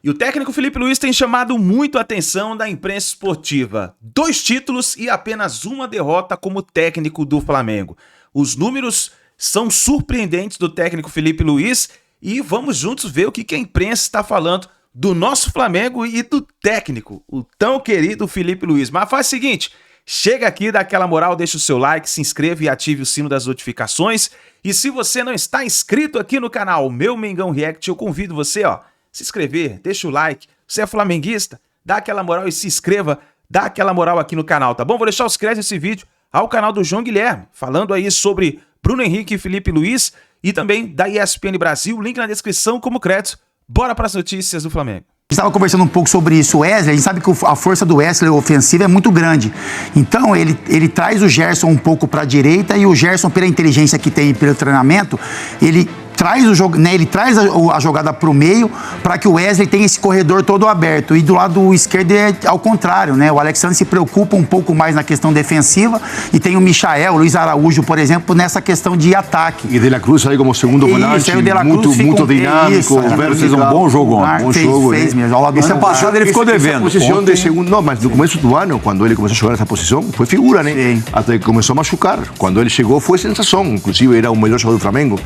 E o técnico Felipe Luiz tem chamado muito a atenção da imprensa esportiva. 2 títulos e apenas uma derrota como técnico do Flamengo. Os números são surpreendentes do técnico Felipe Luiz e vamos juntos ver o que a imprensa está falando do nosso Flamengo e do técnico, o tão querido Felipe Luiz. Mas faz o seguinte, chega aqui, dá aquela moral, deixa o seu like, se inscreva e ative o sino das notificações. E se você não está inscrito aqui no canal Meu Mengão React, eu convido você, se inscrever, deixa o like. Você é flamenguista? Dá aquela moral e se inscreva, dá aquela moral aqui no canal, tá bom? Vou deixar os créditos desse vídeo ao canal do João Guilherme, falando aí sobre Bruno Henrique e Felipe Luiz e também da ESPN Brasil, link na descrição como crédito. Bora para as notícias do Flamengo. A gente estava conversando um pouco sobre isso, o Wesley, a gente sabe que a força do Wesley ofensiva é muito grande. Então ele traz o Gerson um pouco para a direita e o Gerson, pela inteligência que tem pelo treinamento, ele traz o jogo, né, ele traz a jogada para o meio para que o Wesley tenha esse corredor todo aberto. E do lado esquerdo é ao contrário, né? O Alexandre se preocupa um pouco mais na questão defensiva e tem o Michael, o Luiz Araújo, por exemplo, nessa questão de ataque. E De La Cruz aí como segundo volante, muito dinâmico. O Verdes fez um bom jogo ontem. Fez mesmo. Essa passada ele ficou devendo. Posição de segundo, não, mas no começo do ano, quando ele começou a jogar nessa posição, foi figura, né? Sim. Até que começou a machucar. Quando ele chegou, foi sensação. Inclusive, era o melhor jogador do Flamengo.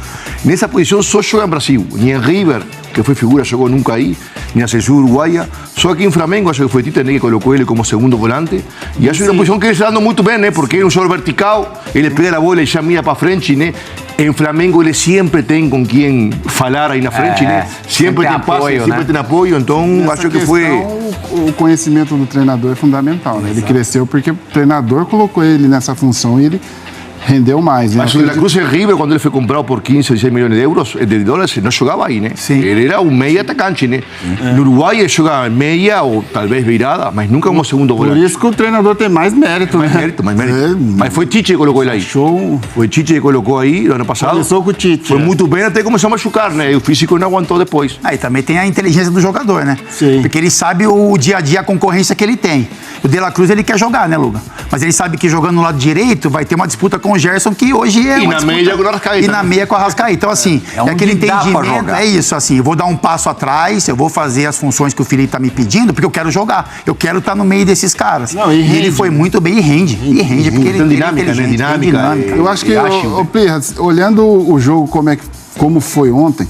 Nessa posição só joga em Brasil, nem em River, que foi figura, jogou nunca aí, nem na seleção uruguaia. Só aqui em Flamengo, acho que foi Tite que colocou ele como segundo volante. E acho que é uma posição que ele está dando muito bem, né? Porque é um jogador vertical, ele pega a bola e já mira para frente, né? Em Flamengo ele sempre tem com quem falar aí na frente, né? Sempre tem apoio, passe, sempre tem apoio, então Nessa acho que questão, foi... O conhecimento do treinador é fundamental, né? Ele cresceu porque o treinador colocou ele nessa função e ele rendeu mais, né? Mas o De La Cruz em River, quando ele foi comprado por 15, 16 milhões de euros, de dólares, não jogava aí, né? Sim. Ele era um meia atacante, né? No Uruguai ele jogava meia ou talvez virada, mas nunca como segundo Por volante. isso que o treinador tem mais mérito, Mais né? mérito, mais mérito. Mas foi Tite que colocou ele aí. Show. Foi Tite que colocou aí no ano passado. Começou com o Tite. Foi muito bem até começou a machucar, né? E o físico não aguentou depois. Aí também tem a inteligência do jogador, né? Sim. Porque ele sabe o dia a dia, a concorrência que ele tem. O De La Cruz, ele quer jogar, né, Luga? Mas ele sabe que jogando no lado direito vai ter uma disputa com o Gerson, que hoje é E uma na disputa... meia com o Arrascaeta. E na meia com o Arrascaeta. Então, assim, é aquele entendimento, é isso, assim, eu vou dar um passo atrás, eu vou fazer as funções que o Felipe tá me pedindo, porque eu quero jogar. Eu quero estar no meio desses caras. Não, e ele foi muito bem e rende. E rende, porque ele Tem é dinâmica, né? Dinâmica. Eu acho que, Pirra, olhando o jogo como foi ontem,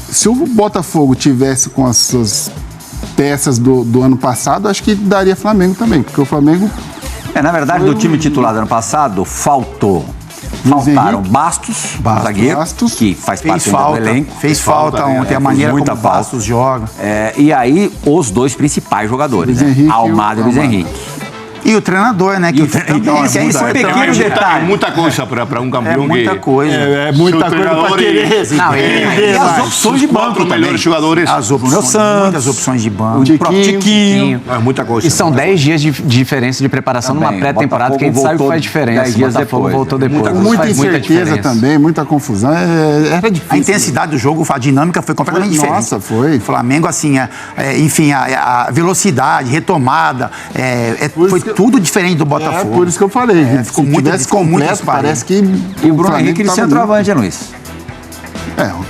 se o Botafogo tivesse com as suas peças do ano passado, acho que daria Flamengo também, porque o Flamengo... Na verdade, do time titular do ano passado, faltaram Bastos, zagueiro, que faz parte do elenco. Fez falta ontem, a maneira como o Bastos joga. E aí, os 2 principais jogadores, né? Almada e Luiz Henrique. E o treinador, né? Esse pequeno detalhe. Muita coisa para um campeão. É muita coisa. É muita coisa para querer. E as opções de banco também. Melhores jogadores. As opções, muitas opções de banco. O próprio Tiquinho. É muita coisa. E são 10 dias de diferença de preparação numa pré-temporada que a gente sabe que faz diferença. 10 dias depois. Voltou depois. Muita incerteza também, muita confusão. Era difícil. A intensidade do jogo, a dinâmica foi completamente diferente. Nossa, foi. O Flamengo, assim, enfim, a velocidade, retomada, foi tudo diferente do Botafogo. É por isso que eu falei. Ficou Se muito tivesse completo, parece que... E o Bruno Henrique de centroavante, né, Luiz?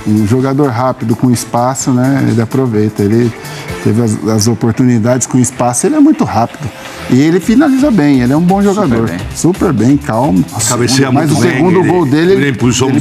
Um jogador rápido com espaço, né? Ele aproveita. Ele teve as oportunidades com espaço, ele é muito rápido. E ele finaliza bem, ele é um bom jogador. Super bem, calmo. Cabeceia Mas muito o bem, segundo gol dele, ele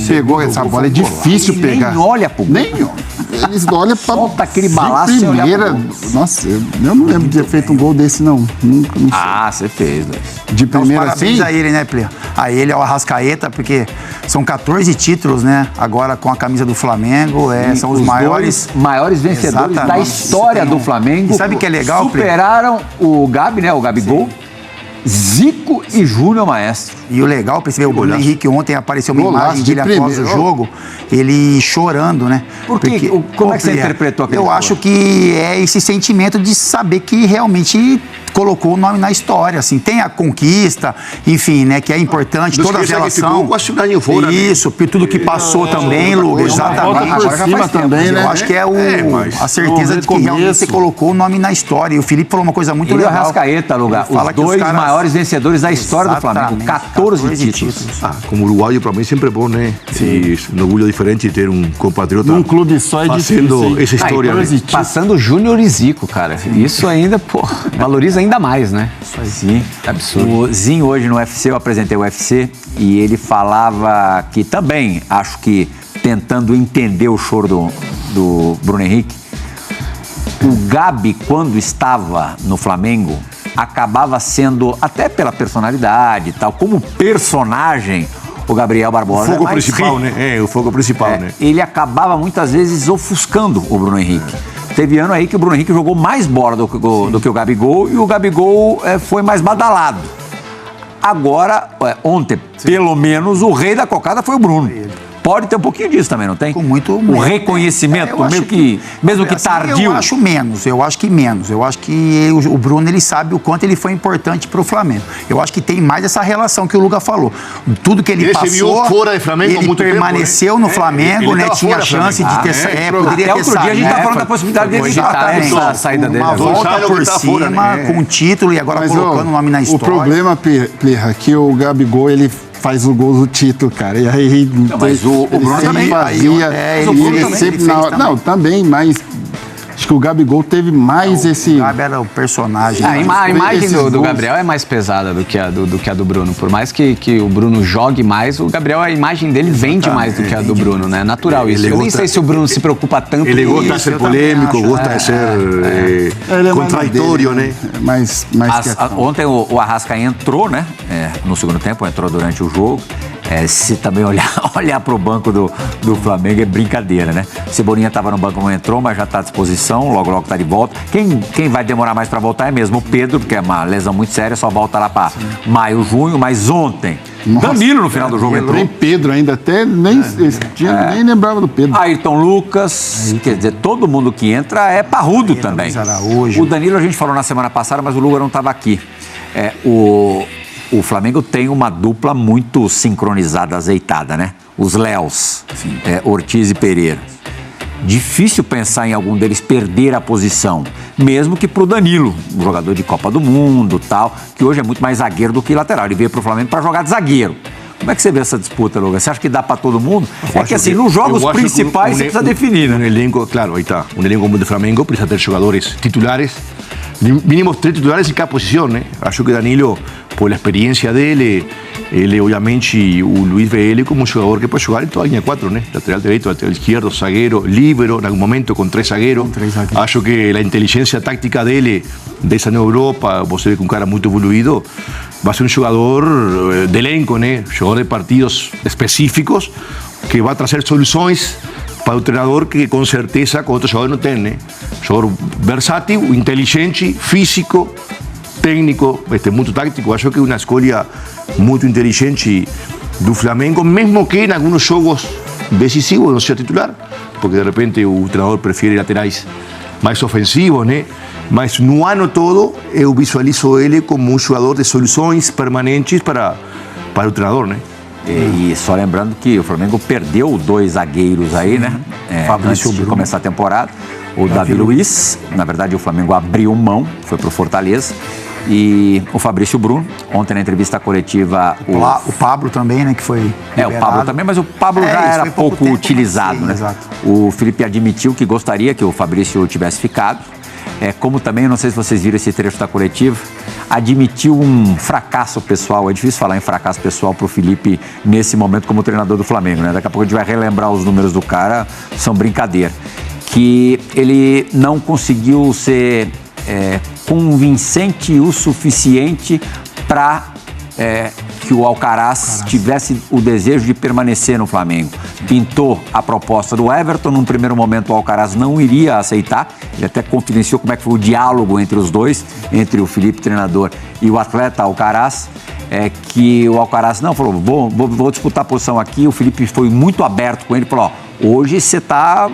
pegou essa gol, bola, é difícil pegar. Nem olha pro gol. Eles olham pra... Solta aquele balaço e olha primeira. pro gol. Nossa, eu não lembro de ter feito um gol desse, não. Nunca, não sei. Você fez, Luiz. De Então, primeira, parabéns assim... a ele, né, Plê? A ele, ao Arrascaeta, porque são 14 títulos, né? Agora com a camisa do Flamengo, são os maiores... Maiores vencedores da história do Flamengo. E sabe o que é legal, Plê? Superaram o Gabi, né? O Gabigol. Zico e Júnior Maestro. E o legal, percebeu, o Bruno Henrique ontem apareceu uma imagem dele após o jogo, ele chorando, né? Porque, como é que você interpretou aquele Eu acho que é esse sentimento de saber que realmente colocou o nome na história, assim, tem a conquista, enfim, né, que é importante, toda a relação. Quase um ano fora, isso, tudo que passou também, Lucas, exatamente. Agora já faz tempo, Também, né? Eu acho que é a certeza de que realmente você colocou o nome na história. E o Felipe falou uma coisa muito legal. E o Arrascaeta, Lugar, os dois maiores vencedores da história do Flamengo, 14 títulos. Como uruguaio, para mim, sempre é bom, né? E um orgulho diferente de ter um compatriota num clube só é fazendo essa história. Passando Júnior e Zico, cara. Isso ainda, pô, valoriza ainda mais, né? Sim, absurdo. O Zinho hoje no UFC, eu apresentei o UFC, e ele falava que também, acho que tentando entender o choro do Bruno Henrique, o Gabi, quando estava no Flamengo, acabava sendo, até pela personalidade e tal, como personagem, o Gabriel Barbosa. O fogo principal, né? O fogo principal, né? Ele acabava muitas vezes ofuscando o Bruno Henrique. Teve ano aí que o Bruno Henrique jogou mais bola do que o Gabigol, e o Gabigol foi mais badalado. Agora, ontem, pelo menos, o rei da cocada foi o Bruno. Pode ter um pouquinho disso também, não tem? Com muito o reconhecimento, mesmo que tardio. Eu acho menos. Eu acho que o Bruno, ele sabe o quanto ele foi importante para o Flamengo. Eu acho que tem mais essa relação que o Luga falou. Tudo que ele passou, viu fora de Flamengo ele muito permaneceu tempo, no Flamengo, né? Tinha chance de ter poderia ter outro dia a gente tá falando da possibilidade dele a saída dele. Uma volta por cima, com um título, e agora colocando o nome na história. O problema, Plirra, é que o Gabigol, ele faz o gol do título, cara. E aí... Mas o Bruno também fazia. Também, mas... Acho que o Gabigol teve mais esse... O Gabi era o personagem. A imagem do Gabriel é mais pesada do que a do Bruno. Por mais que o Bruno jogue mais, o Gabriel, a imagem dele vende mais do que a do Bruno, né? É natural isso. Eu nem sei se o Bruno se preocupa tanto. Ele gosta de ser polêmico, gosta de ser contraditório, né? Ontem o Arrascaeta entrou, né? No segundo tempo, entrou durante o jogo. Se também olhar para o banco do Flamengo é brincadeira, né? Cebolinha estava no banco, não entrou, mas já está à disposição, logo está de volta. Quem vai demorar mais para voltar é mesmo o Pedro, porque é uma lesão muito séria, só volta lá para maio, junho, mas ontem... Danilo no final do jogo entrou. Nem Pedro ainda, até nem lembrava do Pedro. Ayrton Lucas, quer dizer, todo mundo que entra é parrudo também. O Danilo a gente falou na semana passada, mas o Luga não estava aqui. O Flamengo tem uma dupla muito sincronizada, azeitada, né? Os Léos, Ortiz e Pereira. Difícil pensar em algum deles perder a posição, mesmo que pro Danilo, um jogador de Copa do Mundo, tal, que hoje é muito mais zagueiro do que lateral. Ele veio pro Flamengo para jogar de zagueiro. Como é que você vê essa disputa, Lucas? Você acha que dá para todo mundo? Nos jogos principais você precisa definir, né? Um elenco, claro, aí está. Um elenco como o do Flamengo precisa ter jogadores titulares, mínimo 3 titulares em cada posição, né? Acho que Danilo, por a experiência dele, ele obviamente, o Luiz vê ele como um jogador que pode jogar em toda a linha 4, né? Lateral direito, lateral esquerdo, zagueiro, líbero, em algum momento com 3 zagueiros. Acho que a inteligência tática dele, dessa nova Europa, você vê com um cara muito evoluído, vai ser um jogador de elenco, né? Jogador de partidos específicos, que vai trazer soluções para o treinador que com certeza com outro jogador não tem, né? Jogador versátil, inteligente, físico, técnico, muito tático. Acho que é uma escolha muito inteligente do Flamengo, mesmo que em alguns jogos decisivos não seja titular, porque de repente o treinador prefere laterais mais ofensivos, né? Mas no ano todo eu visualizo ele como um jogador de soluções permanentes para o treinador, né? E só lembrando que o Flamengo perdeu 2 zagueiros aí, né? Antes de começar a temporada. O Davi Luiz, na verdade o Flamengo abriu mão, foi pro Fortaleza. E o Fabrício Bruno, ontem na entrevista coletiva... O Pablo também, né, que foi liberado. O Pablo também, mas o Pablo já era pouco utilizado, né? Exato. O Felipe admitiu que gostaria que o Fabrício tivesse ficado. Como também, não sei se vocês viram esse trecho da coletiva, admitiu um fracasso pessoal. É difícil falar em fracasso pessoal pro Felipe nesse momento como treinador do Flamengo, né? Daqui a pouco a gente vai relembrar os números do cara, são brincadeira. Que ele não conseguiu ser convincente o suficiente para que o Alcaraz tivesse o desejo de permanecer no Flamengo. Pintou a proposta do Everton, num primeiro momento o Alcaraz não iria aceitar, ele até confidenciou como é que foi o diálogo entre os dois, entre o Felipe, treinador, e o atleta Alcaraz, que o Alcaraz não falou, vou disputar a posição aqui. O Felipe foi muito aberto com ele, falou, hoje você está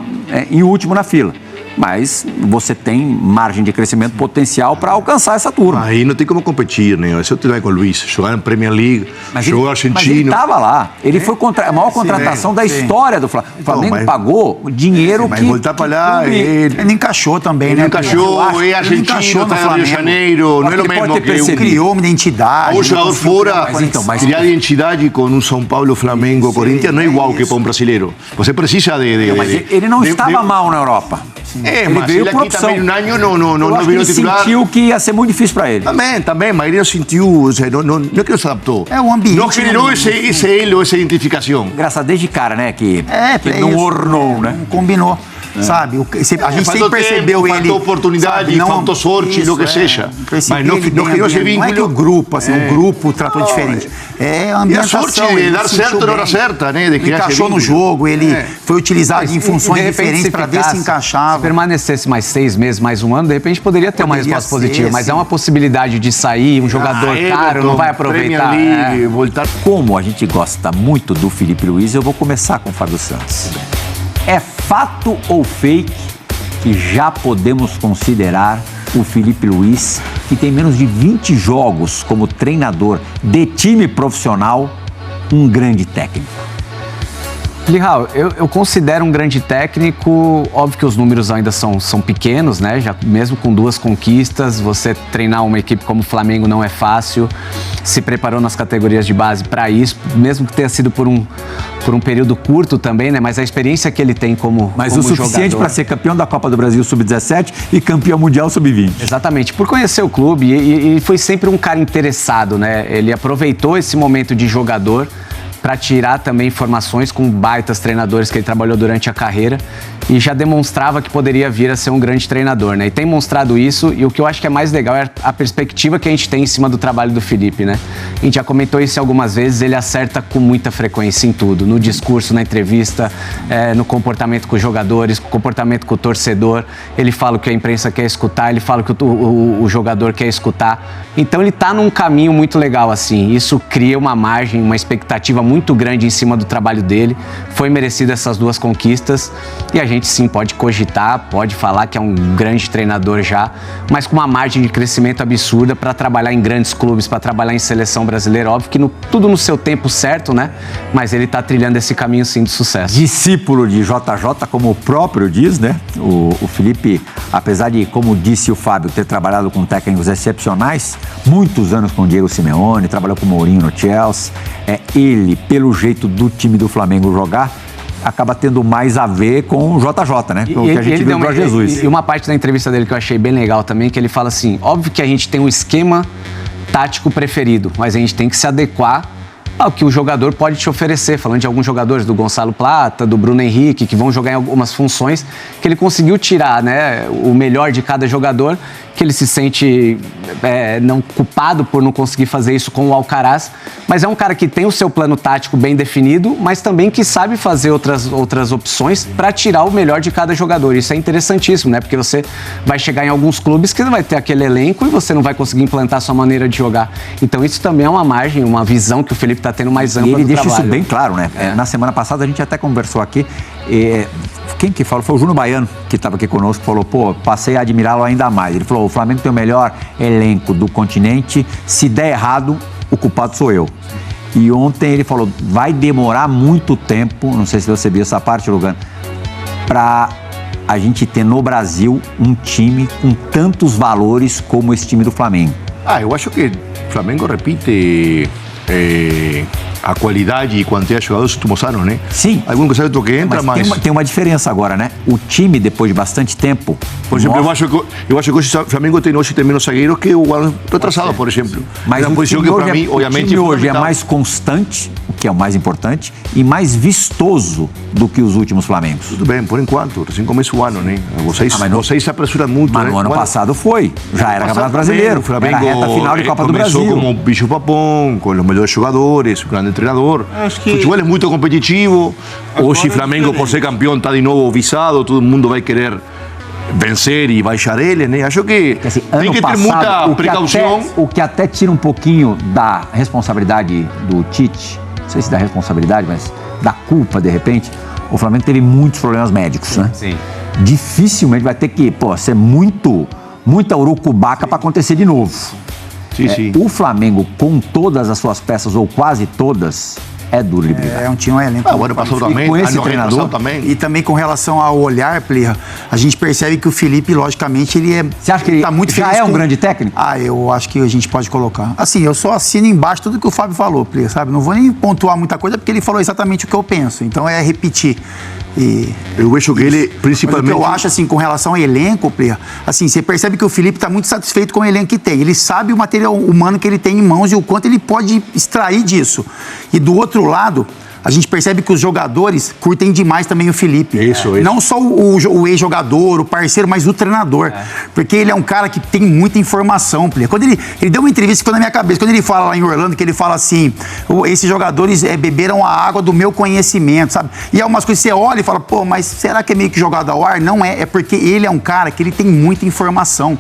em último na fila. mas você tem margem de crescimento potencial para alcançar essa turma. Aí não tem como competir, né? Isso eu te dou com o Luiz. Jogar na Premier League, jogar argentino. Mas ele estava lá. Ele foi a maior contratação da história do Flamengo. O Flamengo pagou dinheiro mas que... voltar para lá... Ele encaixou também, né? Ele encaixou, é argentino, está no Rio de Janeiro. Não é o mesmo que criou uma identidade. O jogador fora, criar identidade com um São Paulo, Flamengo, Corinthians, não é igual que para um brasileiro. Você precisa de... Mas ele não estava mal na Europa. Mas ele aqui também um ano não virou titular. Ele sentiu que ia ser muito difícil para ele. Também, mas ele não sentiu, não é que não se adaptou. É o ambiente. Não generou esse elo, essa identificação. Engraçado, desde cara, né, que não ornou, né? Não combinou. Sabe? A gente sempre percebeu ele. Faltou oportunidade, faltou sorte, o que seja. Mas não criou esse vínculo. Não é que o grupo, assim, o grupo tratou diferente. É a ambientação. E a sorte de dar certo na hora certa, né? Ele encaixou no jogo, ele foi utilizado em funções diferentes para ver se encaixava. Se permanecesse mais 6 meses, mais um ano, de repente poderia ter uma resposta positiva. Mas é uma possibilidade de sair, um jogador caro, não vai aproveitar. Voltar. Como a gente gosta muito do Felipe Luiz, eu vou começar com o Fábio Santos. É fato ou fake que já podemos considerar o Felipe Luiz, que tem menos de 20 jogos como treinador de time profissional, um grande técnico? Lihal, eu considero um grande técnico. Óbvio que os números ainda são pequenos, né? Já, mesmo com 2 conquistas, você treinar uma equipe como o Flamengo não é fácil. Se preparou nas categorias de base para isso, mesmo que tenha sido por um período curto também, né? Mas a experiência que ele tem como Mas o suficiente para ser campeão da Copa do Brasil Sub-17 e campeão mundial Sub-20. Exatamente, por conhecer o clube e foi sempre um cara interessado, né? Ele aproveitou esse momento de jogador para tirar também informações com baitas treinadores que ele trabalhou durante a carreira e já demonstrava que poderia vir a ser um grande treinador, né? E tem mostrado isso, e o que eu acho que é mais legal é a perspectiva que a gente tem em cima do trabalho do Felipe, né? A gente já comentou isso algumas vezes, ele acerta com muita frequência em tudo, no discurso, na entrevista, no comportamento com os jogadores, comportamento com o torcedor, ele fala o que a imprensa quer escutar, ele fala o que o jogador quer escutar, então ele tá num caminho muito legal, assim, isso cria uma margem, uma expectativa muito grande em cima do trabalho dele, foi merecido essas 2 conquistas e a gente sim pode cogitar, pode falar que é um grande treinador já, mas com uma margem de crescimento absurda para trabalhar em grandes clubes, para trabalhar em seleção brasileira, óbvio que tudo no seu tempo certo, né? Mas ele está trilhando esse caminho sim de sucesso. Discípulo de JJ, como o próprio diz, né? O Felipe, apesar de, como disse o Fábio, ter trabalhado com técnicos excepcionais, muitos anos com o Diego Simeone, trabalhou com o Mourinho no Chelsea, ele, pelo jeito do time do Flamengo jogar, acaba tendo mais a ver com o JJ, né? Com o que a gente viu do Jorge Jesus. E uma parte da entrevista dele que eu achei bem legal também, que ele fala assim, óbvio que a gente tem um esquema tático preferido, mas a gente tem que se adequar ao que o jogador pode te oferecer, falando de alguns jogadores, do Gonçalo Plata, do Bruno Henrique, que vão jogar em algumas funções, que ele conseguiu tirar, né, o melhor de cada jogador, que ele se sente não culpado por não conseguir fazer isso com o Alcaraz, mas é um cara que tem o seu plano tático bem definido, mas também que sabe fazer outras opções para tirar o melhor de cada jogador. Isso é interessantíssimo, né? Porque você vai chegar em alguns clubes que não vai ter aquele elenco e você não vai conseguir implantar a sua maneira de jogar. Então isso também é uma margem, uma visão que o Felipe está tendo mais ampla do trabalho. E ele deixa isso bem claro, né? Na semana passada a gente até conversou aqui, quem que falou? Foi o Júnior Baiano, que estava aqui conosco, falou, passei a admirá-lo ainda mais. Ele falou, o Flamengo tem o melhor elenco do continente, se der errado, o culpado sou eu. E ontem ele falou, vai demorar muito tempo, não sei se você viu essa parte, Lugano, para a gente ter no Brasil um time com tantos valores como esse time do Flamengo. Eu acho que o Flamengo repite a qualidade e quantidade de jogadores dos últimos anos, né? Sim. Algum certo que entra, mas... Tem uma diferença agora, né? O time, depois de bastante tempo... Por exemplo, eu acho que o Flamengo hoje tem menos zagueiros que o ano retrasado, por exemplo. Mas o time que para mim, obviamente, o time hoje é mais constante, o que é o mais importante, e mais vistoso do que os últimos Flamengos. Tudo bem, por enquanto. Recém começa o ano, né? Vocês se apressuram muito, mas né? no ano passado foi. Já era Campeonato Brasileiro. O Flamengo era a reta final de Copa do Brasil. Começou como bicho-papão, com os melhores jogadores, o grande treinador. O futebol é muito competitivo. Hoje o Flamengo, por ser campeão, está de novo visado. Todo mundo vai querer vencer e baixar ele, né? Acho que assim, tem que ter muita precaução. O que até tira um pouquinho da responsabilidade do Tite, não sei se da responsabilidade, mas da culpa, de repente, o Flamengo teve muitos problemas médicos, né? Sim. dificilmente vai ter que ser muita urucubaca para acontecer de novo. Sim. O Flamengo, com todas as suas peças, ou quase todas, é duro de brigar. É um time, um elenco. O ano passado também. Com esse treinador também. E também com relação ao olhar, Plirra, a gente percebe que o Felipe, logicamente, ele é... Você acha que ele tá muito já feliz é um grande técnico? Eu acho que a gente pode colocar. Assim, eu só assino embaixo tudo que o Fábio falou, Plirra, sabe? Não vou nem pontuar muita coisa, porque ele falou exatamente o que eu penso. Então é repetir. Eu vejo que ele, principalmente... Mas o que eu acho, assim, com relação ao elenco, Plirra, assim, você percebe que o Felipe está muito satisfeito com o elenco que tem. Ele sabe o material humano que ele tem em mãos e o quanto ele pode extrair disso. E do outro lado, a gente percebe que os jogadores curtem demais também o Felipe. Isso. Não só o ex-jogador, o parceiro, mas o treinador. Porque ele é um cara que tem muita informação. Quando ele deu uma entrevista que ficou na minha cabeça, quando ele fala lá em Orlando, que ele fala assim, esses jogadores beberam a água do meu conhecimento, sabe? E é umas coisas que você olha e fala, mas será que é meio que jogado ao ar? Não é, é porque ele é um cara que ele tem muita informação.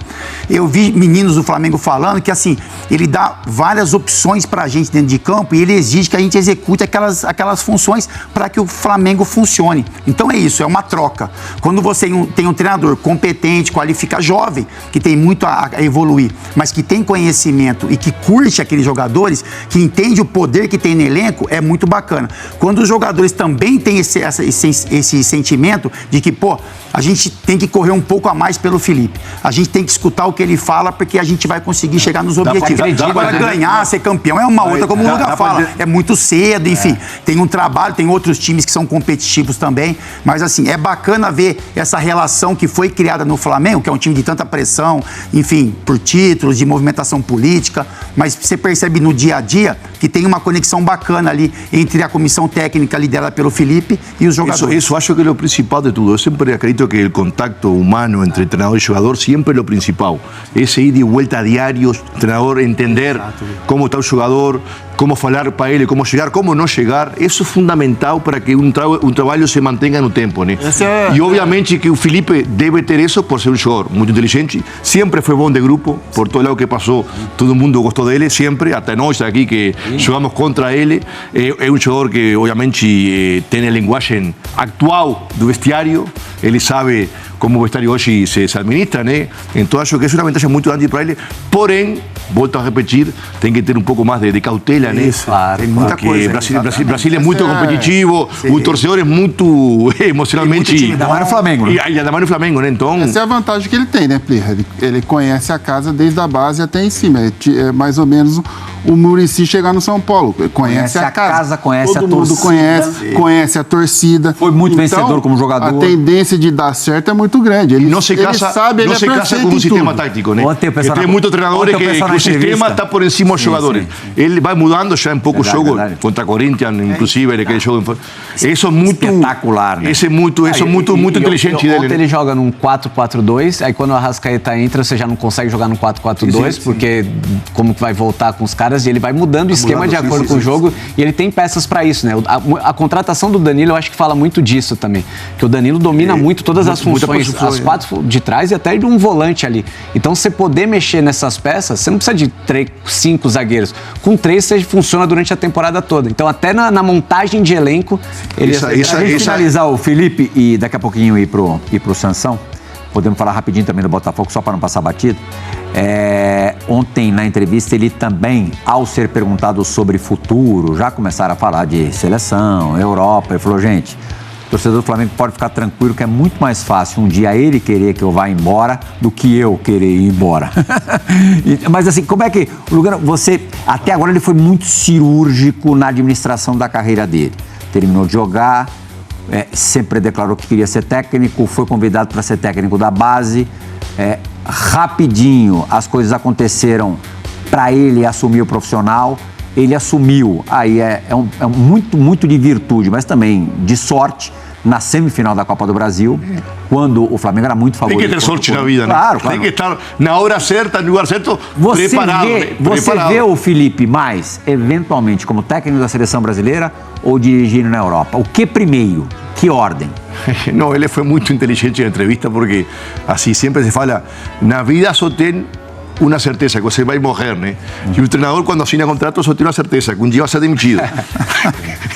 Eu vi meninos do Flamengo falando que, assim, ele dá várias opções pra gente dentro de campo e ele exige que a gente execute aquelas funções para que o Flamengo funcione. Então é isso, é uma troca. Quando você tem um treinador competente, qualificado, jovem, que tem muito a evoluir, mas que tem conhecimento e que curte aqueles jogadores, que entende o poder que tem no elenco, é muito bacana. Quando os jogadores também têm esse sentimento de que, a gente tem que correr um pouco a mais pelo Felipe. A gente tem que escutar o que ele fala, porque a gente vai conseguir chegar nos objetivos. Agora, ganhar, ser campeão é uma outra, como o Luga fala. É muito cedo, enfim. Tem um trabalho, tem outros times que são competitivos também. Mas, assim, é bacana ver essa relação que foi criada no Flamengo, que é um time de tanta pressão, enfim, por títulos, de movimentação política. Mas você percebe no dia a dia que tem uma conexão bacana ali entre a comissão técnica liderada pelo Felipe e os jogadores. Eso acho que é o principal de tudo. Eu sempre acredito que o contacto humano entre treinador e jogador sempre é o principal. Esse ida e volta diário, o treinador entender como está o jogador, como falar para ele, como chegar, como não chegar. Isso é fundamental para que um trabalho se mantenha no tempo, né? E obviamente que o Felipe deve ter isso por ser um jogador muito inteligente, sempre foi bom de grupo, por todo lado que passou, todo mundo gostou dele, sempre, até nós aqui que jogamos contra ele. É um jogador que obviamente tem a linguagem atual do vestiário, ele sabe como o vestuário hoje se administra, né? Então acho que é uma vantagem muito grande para ele. Porém, volto a repetir, tem que ter um pouco mais de cautela, né? Isso, claro, tem muita coisa. Brasil é muito competitivo, o torcedor é muito emocionalmente... Ainda mais no Flamengo, né? E ainda mais no Flamengo, né? Então... Essa é a vantagem que ele tem, né, Plirra? Ele conhece a casa desde a base até em cima. É mais ou menos o Muricy chegar no São Paulo. Conhece a casa, conhece todo a mundo torcida. conhece a torcida. Foi muito vencedor como jogador. A tendência de dar certo é muito grande. Ele não se casa, ele se casa com um sistema tático, né? Tem muitos treinadores que o sistema está por encima dos jogadores. Ele vai mudando já em pouco jogo, contra Corinthians, inclusive, aquele jogo. Isso é muito espetacular, né? Isso é muito inteligente dele. Ontem ele joga num 4-4-2, aí quando o Arrascaeta entra, você já não consegue jogar num 4-4-2, porque como que vai voltar com os caras, e ele vai mudando o esquema de acordo com o jogo, e ele tem peças para isso, né? A contratação do Danilo, eu acho que fala muito disso também, que o Danilo domina muito todas as funções, as quatro de trás e até de um volante ali. Então, você poder mexer nessas peças, você não precisa de 3, 5 zagueiros. Com 3, você funciona durante a temporada toda. Então, até na montagem de elenco, ele... finalizar o Felipe e daqui a pouquinho ir pro Sansão, podemos falar rapidinho também do Botafogo, só para não passar batido. Ontem, na entrevista, ele também, ao ser perguntado sobre futuro, já começaram a falar de seleção, Europa, ele falou, gente, o torcedor do Flamengo pode ficar tranquilo que é muito mais fácil um dia ele querer que eu vá embora do que eu querer ir embora. Mas assim, como é que... Lugano, você, até agora ele foi muito cirúrgico na administração da carreira dele. Terminou de jogar, sempre declarou que queria ser técnico, foi convidado para ser técnico da base. Rapidinho as coisas aconteceram para ele assumir o profissional. Ele assumiu, aí muito de virtude, mas também de sorte, na semifinal da Copa do Brasil, quando o Flamengo era muito favorito. Tem que ter sorte na vida, né? Claro. Tem que estar na hora certa, no lugar certo, preparado. Você vê o Felipe mais, eventualmente, como técnico da seleção brasileira ou dirigindo na Europa? O que primeiro? Que ordem? Não, ele foi muito inteligente na entrevista, porque assim sempre se fala, na vida só tem uma certeza, que você vai morrer, né? E o treinador, quando assina contrato, só tem uma certeza, que um dia vai ser demitido.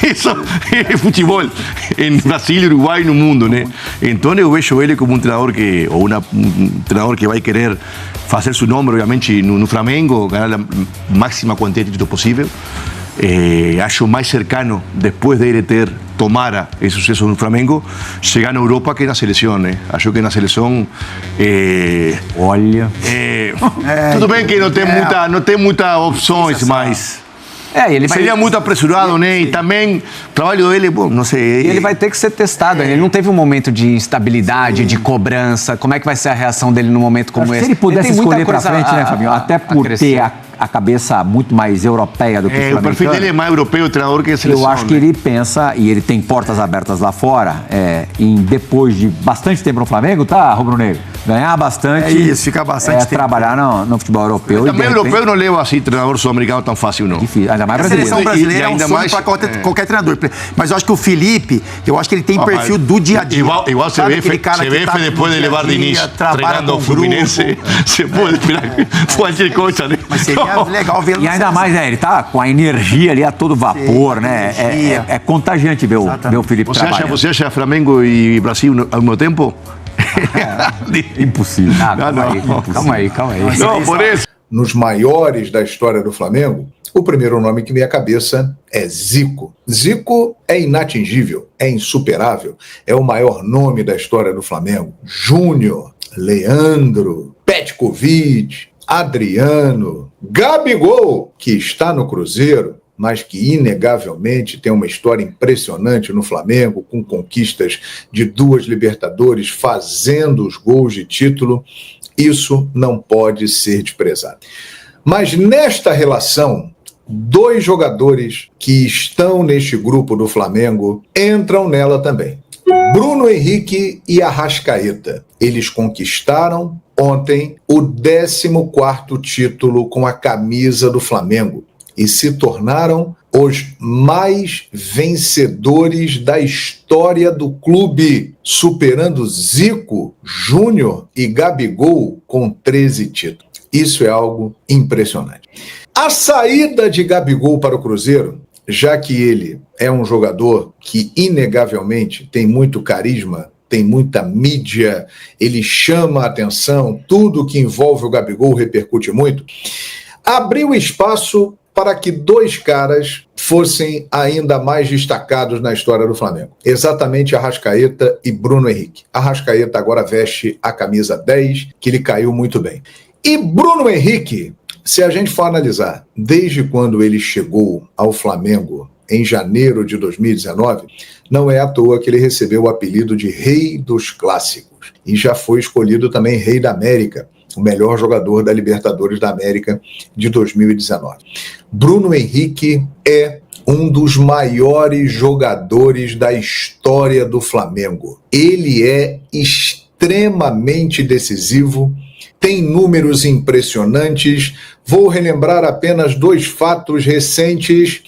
Isso é futebol em Brasil, Uruguai e no mundo, né? Então eu vejo ele como um treinador que, ou um treinador que vai querer fazer seu nome, obviamente, no Flamengo, ganhar a máxima quantia de títulos possível. Acho mais cercano, depois dele ter tomara esse sucesso no Flamengo, chegar na Europa que na seleção, né? Acho que na seleção olha, tudo bem que não tem muitas opções, mas ele seria muito apressurado, né? E também o trabalho dele, bom, não sei. E ele vai ter que ser testado. Ele não teve um momento de instabilidade, de cobrança. Como é que vai ser a reação dele num momento como esse? Se ele pudesse escolher pra frente, né, Fabinho? Até por ter a cabeça muito mais europeia do que o o perfil dele é mais europeu, o treinador, que a seleção. Eu acho que ele pensa, e ele tem portas abertas lá fora, em depois de bastante tempo no Flamengo, tá, Rubro Negro? Ganhar bastante. Ficar bastante tempo. Trabalhar no futebol europeu. Também o europeu não leva assim treinador sul-americano tão fácil, não. Difícil, ainda mais A brasileiro. seleção brasileira é um ainda sonho mais, para qualquer treinador. Mas eu acho que o Felipe, ele tem perfil do dia a dia. Igual você vê depois de levar Diniz treinando o Fluminense, você pode esperar qualquer coisa, né? Mas seria legal vê-lo. E ainda mais, né? Ele tá com a energia ali a todo vapor, né? É contagiante ver o Felipe trabalhando. Você acha Flamengo e Brasil ao mesmo tempo? Impossível. Calma aí. Não, por isso. Nos maiores da história do Flamengo, o primeiro nome que vem à cabeça é Zico. Zico é inatingível, é insuperável, é o maior nome da história do Flamengo. Júnior, Leandro, Petkovic, Adriano, Gabigol, que está no Cruzeiro, mas que inegavelmente tem uma história impressionante no Flamengo, com conquistas de 2 Libertadores, fazendo os gols de título. Isso não pode ser desprezado. Mas nesta relação, 2 jogadores que estão neste grupo do Flamengo entram nela também. Bruno Henrique e Arrascaeta. Eles conquistaram ontem o 14º título com a camisa do Flamengo e se tornaram os mais vencedores da história do clube, superando Zico, Júnior e Gabigol com 13 títulos. Isso é algo impressionante. A saída de Gabigol para o Cruzeiro, já que ele é um jogador que inegavelmente tem muito carisma, tem muita mídia, ele chama a atenção, tudo que envolve o Gabigol repercute muito, abriu espaço para que 2 caras fossem ainda mais destacados na história do Flamengo. Exatamente Arrascaeta e Bruno Henrique. Arrascaeta agora veste a camisa 10, que lhe caiu muito bem. E Bruno Henrique, se a gente for analisar, desde quando ele chegou ao Flamengo em janeiro de 2019, não é à toa que ele recebeu o apelido de Rei dos Clássicos e já foi escolhido também Rei da América, o melhor jogador da Libertadores da América de 2019. Bruno Henrique é um dos maiores jogadores da história do Flamengo. Ele é extremamente decisivo, tem números impressionantes. Vou relembrar apenas 2 fatos recentes.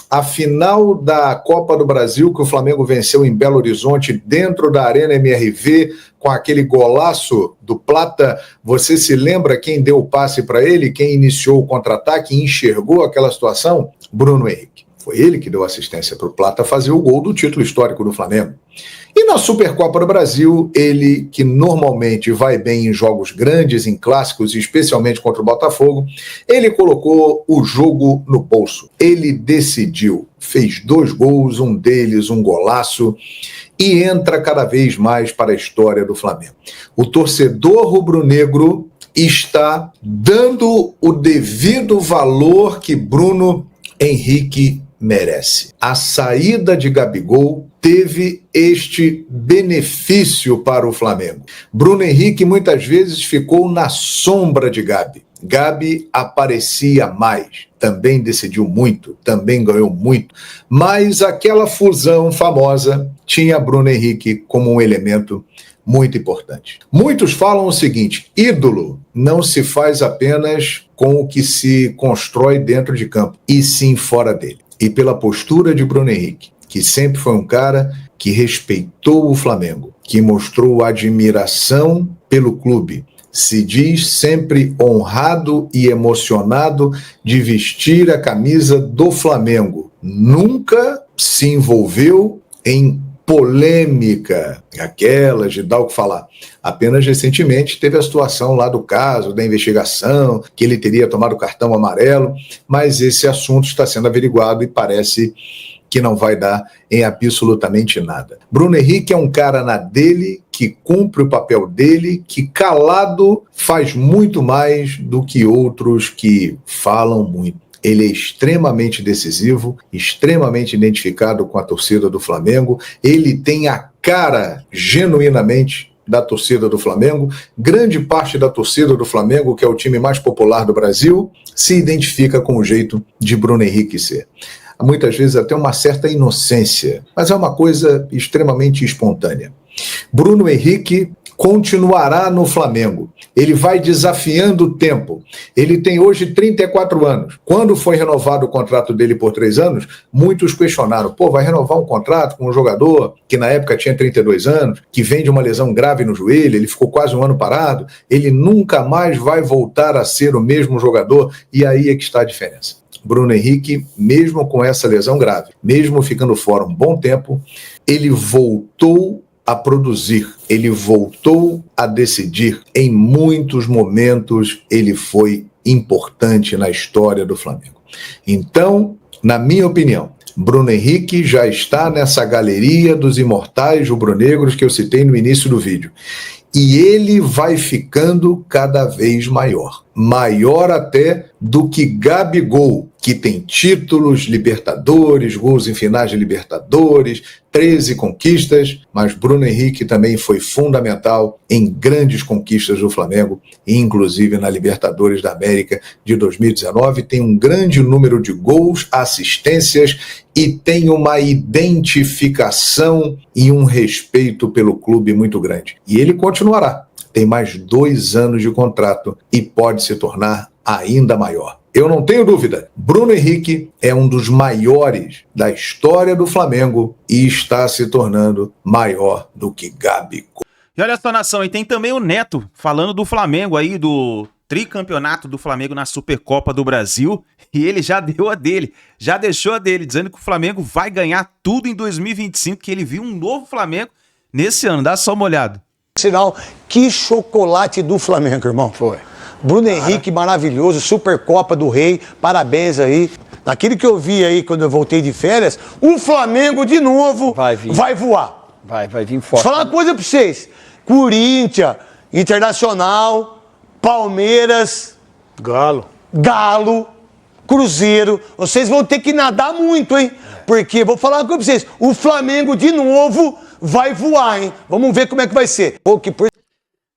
A final da Copa do Brasil, que o Flamengo venceu em Belo Horizonte, dentro da Arena MRV, com aquele golaço do Plata. Você se lembra quem deu o passe para ele, quem iniciou o contra-ataque e enxergou aquela situação? Bruno Henrique. Foi ele que deu assistência para o Plata fazer o gol do título histórico do Flamengo. E na Supercopa do Brasil, ele, que normalmente vai bem em jogos grandes, em clássicos, especialmente contra o Botafogo, ele colocou o jogo no bolso. Ele decidiu, fez 2 gols, um deles um golaço, e entra cada vez mais para a história do Flamengo. O torcedor rubro-negro está dando o devido valor que Bruno Henrique merece. A saída de Gabigol teve este benefício para o Flamengo. Bruno Henrique muitas vezes ficou na sombra de Gabi. Gabi aparecia mais, também decidiu muito, também ganhou muito, mas aquela fusão famosa tinha Bruno Henrique como um elemento muito importante. Muitos falam o seguinte: ídolo não se faz apenas com o que se constrói dentro de campo, e sim fora dele. E pela postura de Bruno Henrique, que sempre foi um cara que respeitou o Flamengo, que mostrou admiração pelo clube, se diz sempre honrado e emocionado de vestir a camisa do Flamengo. Nunca se envolveu em polêmica, aquelas de dar o que falar. Apenas recentemente teve a situação lá do caso, da investigação, que ele teria tomado cartão amarelo, mas esse assunto está sendo averiguado e parece que não vai dar em absolutamente nada. Bruno Henrique é um cara na dele, que cumpre o papel dele, que calado faz muito mais do que outros que falam muito. Ele é extremamente decisivo, extremamente identificado com a torcida do Flamengo, ele tem a cara genuinamente da torcida do Flamengo. Grande parte da torcida do Flamengo, que é o time mais popular do Brasil, se identifica com o jeito de Bruno Henrique ser. Muitas vezes até uma certa inocência, mas é uma coisa extremamente espontânea. Bruno Henrique continuará no Flamengo. Ele vai desafiando o tempo. Ele tem hoje 34 anos. Quando foi renovado o contrato dele por 3 anos, muitos questionaram, vai renovar um contrato com um jogador que na época tinha 32 anos, que vem de uma lesão grave no joelho, ele ficou quase um ano parado, ele nunca mais vai voltar a ser o mesmo jogador, e aí é que está a diferença. Bruno Henrique, mesmo com essa lesão grave, mesmo ficando fora um bom tempo, ele voltou a produzir, ele voltou a decidir. Em muitos momentos, ele foi importante na história do Flamengo. Então, na minha opinião, Bruno Henrique já está nessa galeria dos imortais rubro-negros que eu citei no início do vídeo. E ele vai ficando cada vez maior. Maior até do que Gabigol, que tem títulos, Libertadores, gols em finais de Libertadores, 13 conquistas, mas Bruno Henrique também foi fundamental em grandes conquistas do Flamengo, inclusive na Libertadores da América de 2019. Tem um grande número de gols, assistências e tem uma identificação e um respeito pelo clube muito grande. E ele continuará. Tem mais 2 anos de contrato e pode se tornar ainda maior. Eu não tenho dúvida, Bruno Henrique é um dos maiores da história do Flamengo e está se tornando maior do que Gabigol. E olha só, nação, e tem também o Neto falando do Flamengo aí, do tricampeonato do Flamengo na Supercopa do Brasil, e ele já deu a dele, já deixou a dele, dizendo que o Flamengo vai ganhar tudo em 2025, que ele viu um novo Flamengo nesse ano. Dá só uma olhada. Sinal, que chocolate do Flamengo, irmão. Foi. Bruno Henrique, maravilhoso, Supercopa do Rei, parabéns aí. Naquilo que eu vi aí quando eu voltei de férias, o Flamengo de novo vai voar. Vai vir forte. Vou falar uma coisa pra vocês. Corinthians, Internacional, Palmeiras, Galo, Cruzeiro. Vocês vão ter que nadar muito, hein? Porque, vou falar uma coisa pra vocês, o Flamengo de novo vai voar, hein? Vamos ver como é que vai ser.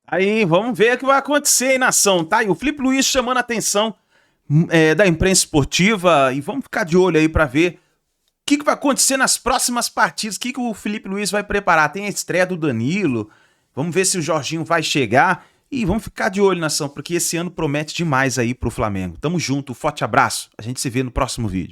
Aí, vamos ver o que vai acontecer aí, nação, tá? E o Felipe Luiz chamando a atenção da imprensa esportiva, e vamos ficar de olho aí pra ver o que vai acontecer nas próximas partidas, o que o Felipe Luiz vai preparar. Tem a estreia do Danilo, vamos ver se o Jorginho vai chegar, e vamos ficar de olho, nação, porque esse ano promete demais aí pro Flamengo. Tamo junto, forte abraço, a gente se vê no próximo vídeo.